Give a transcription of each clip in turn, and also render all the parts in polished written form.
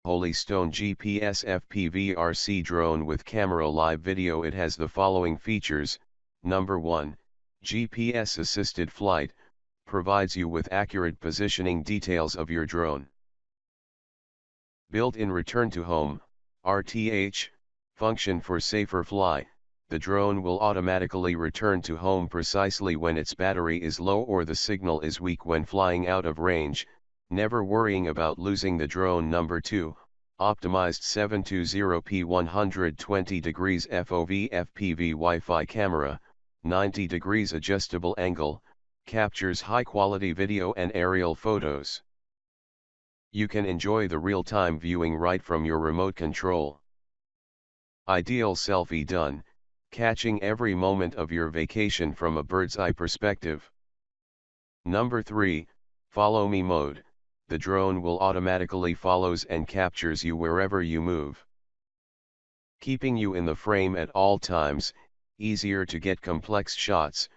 Holy Stone GPS FPV RC drone with camera live video. It has the following features. Number 1, GPS assisted flight, provides you with accurate positioning details of your drone. Built-in return to home, RTH, function for safer fly. The drone will automatically return to home precisely when its battery is low or the signal is weak when flying out of range, never worrying about losing the drone. Number 2, optimized 720p 120 degrees FOV FPV Wi-Fi camera, 90 degrees adjustable angle, captures high-quality video and aerial photos. You can enjoy the real-time viewing right from your remote control. Ideal selfie done, catching every moment of your vacation from a bird's-eye perspective. Number 3, follow me mode. The drone will automatically follows and captures you wherever you move, keeping you in the frame at all times, easier to get complex shots,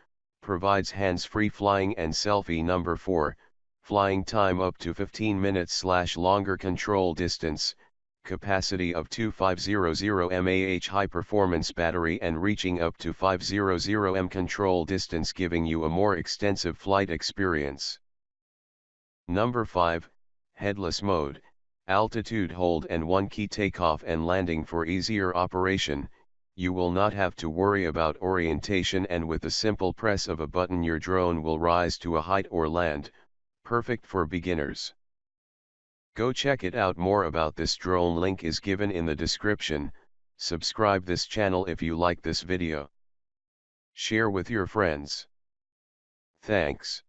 provides hands-free flying and selfie. Number 4, flying time up to 15 minutes / longer, control distance, capacity of 2500 mAh, high performance battery and reaching up to 500 m control distance, giving you a more extensive flight experience. Number 5, headless mode, altitude hold and one key takeoff and landing for easier operation. You will not have to worry about orientation, and with the simple press of a button your drone will rise to a height or land, perfect for beginners. Go check it out. More about this drone link is given in the description. Subscribe this channel if you like this video. Share with your friends. Thanks.